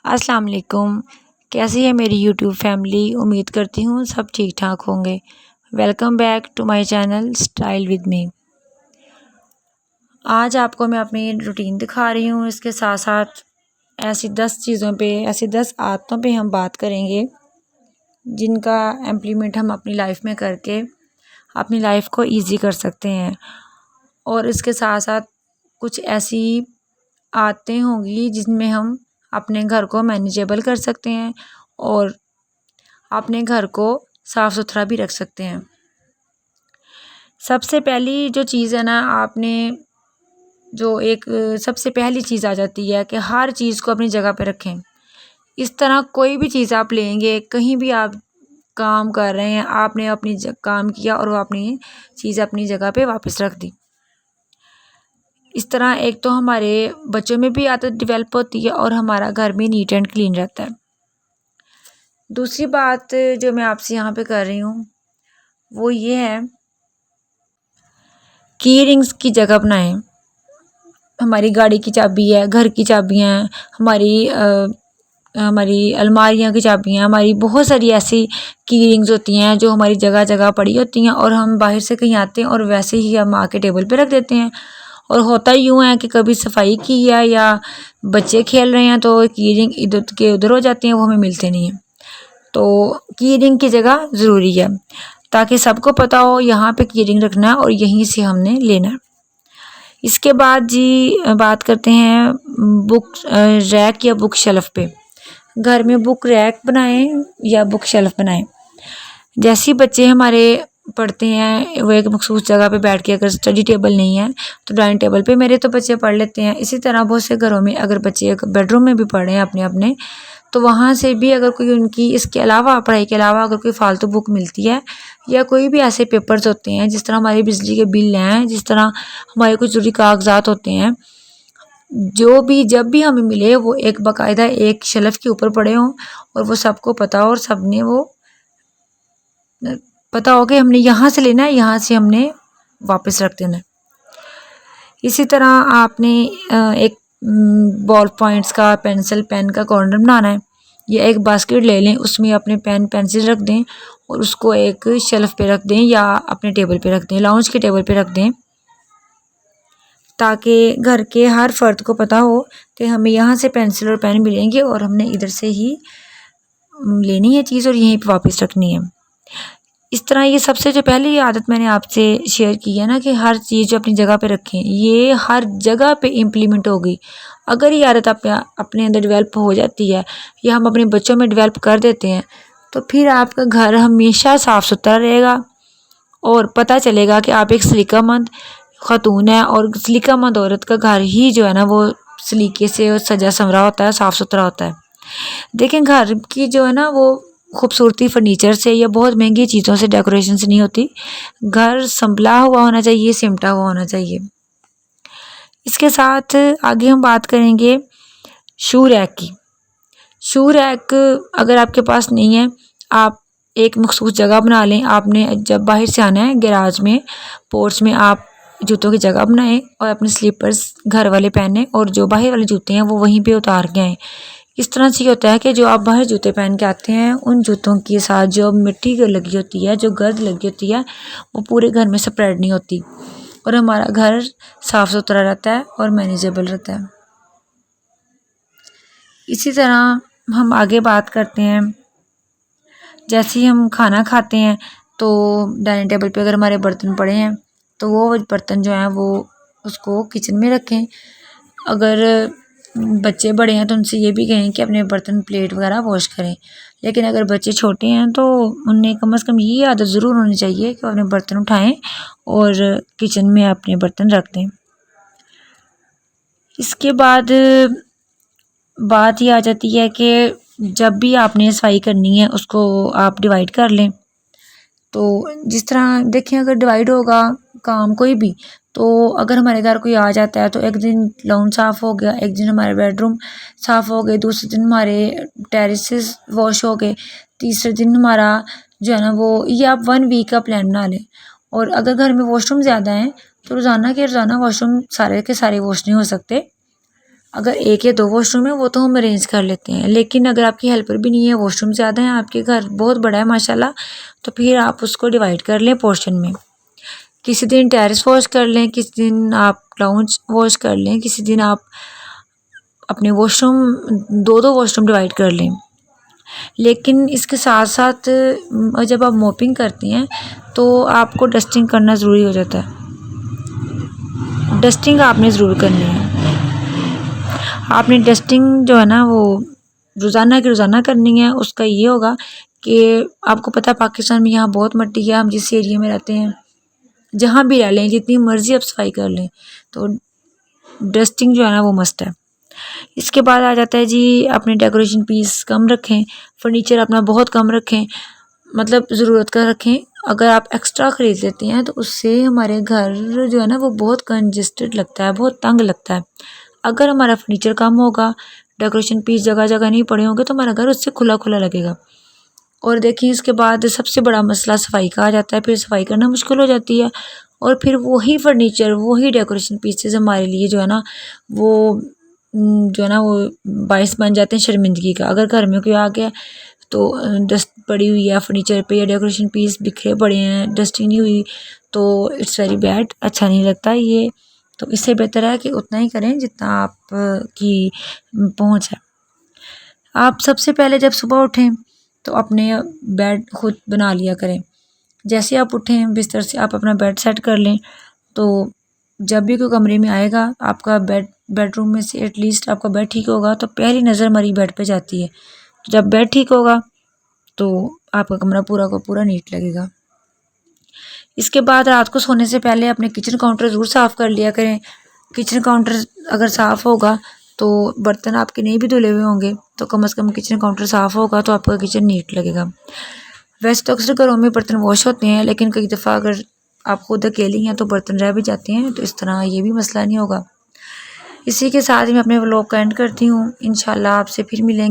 अस्सलाम वालेकुम। कैसी है मेरी यूट्यूब फैमिली। उम्मीद करती हूँ सब ठीक ठाक होंगे। Welcome back to my channel style with me. आज आपको मैं अपनी रूटीन दिखा रही हूँ। इसके साथ साथ ऐसी 10 चीज़ों पे, ऐसी 10 आदतों पे हम बात करेंगे जिनका इम्प्लीमेंट हम अपनी लाइफ में करके अपनी लाइफ को ईजी कर सकते हैं। और इसके साथ साथ कुछ ऐसी आदतें होंगी जिनमें हम अपने घर को मैनेजेबल कर सकते हैं और अपने घर को साफ़ सुथरा भी रख सकते हैं। सबसे पहली जो चीज़ है ना, आपने जो एक सबसे पहली चीज़ आ जाती है कि हर चीज़ को अपनी जगह पे रखें। इस तरह कोई भी चीज़ आप लेंगे, कहीं भी आप काम कर रहे हैं, आपने अपनी काम किया और वो अपनी चीज़ अपनी जगह पे वापस रख दी। इस तरह एक तो हमारे बच्चों में भी आदत डेवलप होती है और हमारा घर भी नीट एंड क्लीन रहता है। दूसरी बात जो मैं आपसे यहाँ पे कर रही हूँ वो ये है, की रिंग्स की जगह बनाएं। हमारी गाड़ी की चाबी है, घर की चाबियाँ हैं, हमारी अलमारियाँ की चाबियाँ, हमारी बहुत सारी ऐसी की रिंग्स होती हैं जो हमारी जगह जगह पड़ी होती हैं और हम बाहर से कहीं आते हैं और वैसे ही हम आके टेबल पे रख देते हैं। और होता यूँ है कि कभी सफाई की है या बच्चे खेल रहे हैं तो की रिंग इधर के उधर हो जाते हैं, वो हमें मिलते नहीं हैं। तो की रिंग की जगह ज़रूरी है ताकि सबको पता हो यहाँ पे की रिंग रखना है और यहीं से हमने लेना है। इसके बाद जी बात करते हैं बुक रैक या बुक शेल्फ पे। घर में बुक रैक बनाएं या बुक शेल्फ बनाएं। जैसे ही बच्चे हमारे पढ़ते हैं वो एक मखसूस जगह पे बैठ के, अगर स्टडी टेबल नहीं है तो डाइनिंग टेबल पे मेरे तो बच्चे पढ़ लेते हैं। इसी तरह बहुत से घरों में अगर बच्चे बेडरूम में भी पढ़ रहे हैं अपने अपने, तो वहाँ से भी अगर कोई उनकी इसके अलावा पढ़ाई के अलावा अगर कोई फालतू बुक मिलती है या कोई भी ऐसे पेपर्स होते हैं, जिस तरह हमारी बिजली के बिल हैं, जिस तरह हमारे कुछ ज़रूरी कागजात होते हैं, जो भी जब भी हमें मिले वो एक बाकायदा एक शेल्फ के ऊपर पड़े हों और वो सबको पता हो और सबने वो पता हो कि हमने यहाँ से लेना है, यहाँ से हमने वापस रख देना है। इसी तरह आपने एक बॉल पॉइंट्स का, पेंसिल पेन का कॉर्नर बनाना है या एक बास्केट ले लें, उसमें अपने पेन पेंसिल रख दें और उसको एक शेल्फ पे रख दें या अपने टेबल पे रख दें, लाउंज के टेबल पे रख दें, ताकि घर के हर फर्द को पता हो कि हमें यहाँ से पेंसिल और पेन मिलेंगे और हमने इधर से ही लेनी है चीज़ और यहीं पे वापस रखनी है। इस तरह ये सबसे जो पहली आदत मैंने आपसे शेयर की है ना कि हर चीज़ अपनी जगह पे रखें, ये हर जगह पे इम्प्लीमेंट होगी। अगर ये आदत अपने अंदर डेवलप हो जाती है या हम अपने बच्चों में डेवलप कर देते हैं तो फिर आपका घर हमेशा साफ़ सुथरा रहेगा और पता चलेगा कि आप एक सलीकामंद ख़ातून है। और सलीकामंद औरत का घर ही जो है ना वो सलीके से सजा संवरा होता है, साफ़ सुथरा होता है। देखें, घर की जो है ना वो खूबसूरती फर्नीचर से या बहुत महंगी चीज़ों से, डेकोरेशन से नहीं होती। घर संभला हुआ होना चाहिए, सिमटा हुआ होना चाहिए। इसके साथ आगे हम बात करेंगे शू रैक की। शू रैक अगर आपके पास नहीं है, आप एक मखसूस जगह बना लें। आपने जब बाहर से आना है गैराज में, पोर्च में आप जूतों की जगह बनाएं और अपने स्लीपर्स घर वाले पहने और जो बाहर वाले जूते हैं वो वहीं पे उतार के आएँ। इस तरह से होता है कि जो आप बाहर जूते पहन के आते हैं उन जूतों के साथ जो मिट्टी लगी होती है, जो गर्द लगी होती है, वो पूरे घर में स्प्रेड नहीं होती और हमारा घर साफ़ सुथरा रहता है और मैनेजेबल रहता है। इसी तरह हम आगे बात करते हैं, जैसे ही हम खाना खाते हैं तो डाइनिंग टेबल पे अगर हमारे बर्तन पड़े हैं तो वो बर्तन जो हैं वो उसको किचन में रखें। अगर बच्चे बड़े हैं तो उनसे ये भी कहें कि अपने बर्तन प्लेट वगैरह वॉश करें। लेकिन अगर बच्चे छोटे हैं तो उन्हें कम से कम ये आदत ज़रूर होनी चाहिए कि अपने बर्तन उठाएं और किचन में अपने बर्तन रख दें। इसके बाद बात ये आ जाती है कि जब भी आपने सफाई करनी है उसको आप डिवाइड कर लें। तो जिस तरह देखें, अगर डिवाइड होगा काम कोई भी, तो अगर हमारे घर कोई आ जाता है तो एक दिन लॉन साफ़ हो गया, एक दिन हमारे बेडरूम साफ़ हो गए, दूसरे दिन हमारे टेरेसेस वॉश हो गए, तीसरे दिन हमारा जो है ना वो, ये आप 1 वीक का प्लान बना लें। और अगर घर में वॉशरूम ज़्यादा हैं तो रोज़ाना के रोज़ाना वॉशरूम सारे के सारे वॉश नहीं हो सकते। अगर एक या 2 वॉशरूम है वो तो हम अरेंज कर लेते हैं, लेकिन अगर आपकी हेल्पर भी नहीं है, वॉशरूम ज़्यादा है, आपके घर बहुत बड़ा है माशाल्लाह, तो फिर आप उसको डिवाइड कर लें पोर्शन में। किसी दिन टेरेस वॉश कर लें, किसी दिन आप लाउंज वॉश कर लें, किसी दिन आप अपने वॉशरूम 2-2 वॉशरूम डिवाइड कर लें। लेकिन इसके साथ साथ जब आप मॉपिंग करती हैं तो आपको डस्टिंग करना ज़रूरी हो जाता है। डस्टिंग आपने ज़रूर करनी है। आपने डस्टिंग जो है ना वो रोज़ाना की रोज़ाना करनी है। उसका ये होगा कि आपको पता है पाकिस्तान में यहाँ बहुत मिट्टी है, हम जिस एरिया में रहते हैं, जहाँ भी रह लें, जितनी मर्ज़ी आप सफाई कर लें, तो डस्टिंग जो है ना वो मस्ट है। इसके बाद आ जाता है जी अपने डेकोरेशन पीस कम रखें, फर्नीचर अपना बहुत कम रखें, मतलब ज़रूरत का रखें। अगर आप एक्स्ट्रा ख़रीद लेते हैं तो उससे हमारे घर जो है ना वो बहुत कंजस्टेड लगता है, बहुत तंग लगता है। अगर हमारा फर्नीचर कम होगा, डेकोरेशन पीस जगह जगह नहीं पड़े होंगे, तो हमारा घर उससे खुला खुला लगेगा। और देखिए इसके बाद सबसे बड़ा मसला सफाई का आ जाता है, फिर सफाई करना मुश्किल हो जाती है, और फिर वही फर्नीचर वही डेकोरेशन पीसेस हमारे लिए जो है ना वो बाइस बन जाते हैं शर्मिंदगी का। अगर घर में कोई आ गया तो डस्ट पड़ी हुई है फर्नीचर पे या डेकोरेशन पीस बिखरे पड़े हैं, डस्टिंग नहीं हुई, तो इट्स वेरी बैड, अच्छा नहीं लगता ये। तो इससे बेहतर है कि उतना ही करें जितना आप की पहुँच है। आप सबसे पहले जब सुबह उठें तो अपने बेड खुद बना लिया करें। जैसे आप उठें बिस्तर से आप अपना बेड सेट कर लें, तो जब भी कोई कमरे में आएगा आपका बेडरूम में से एटलीस्ट आपका बेड ठीक होगा तो पहली नज़र हमारी बेड पे जाती है। तो जब बेड ठीक होगा तो आपका कमरा पूरा का पूरा नीट लगेगा। इसके बाद रात को सोने से पहले अपने किचन काउंटर ज़रूर साफ़ कर लिया करें। किचन काउंटर अगर साफ़ होगा तो बर्तन आपके नहीं भी धुले हुए होंगे तो कम से कम किचन काउंटर साफ़ होगा तो आपका किचन नीट लगेगा। वैसे तो अक्सर घरों में बर्तन वॉश होते हैं, लेकिन कई दफ़ा अगर आप खुद अकेली हैं तो बर्तन रह भी जाते हैं, तो इस तरह ये भी मसला नहीं होगा। इसी के साथ ही मैं अपने व्लॉग का एंड करती हूँ। इंशाल्लाह आपसे फिर मिलेंगे।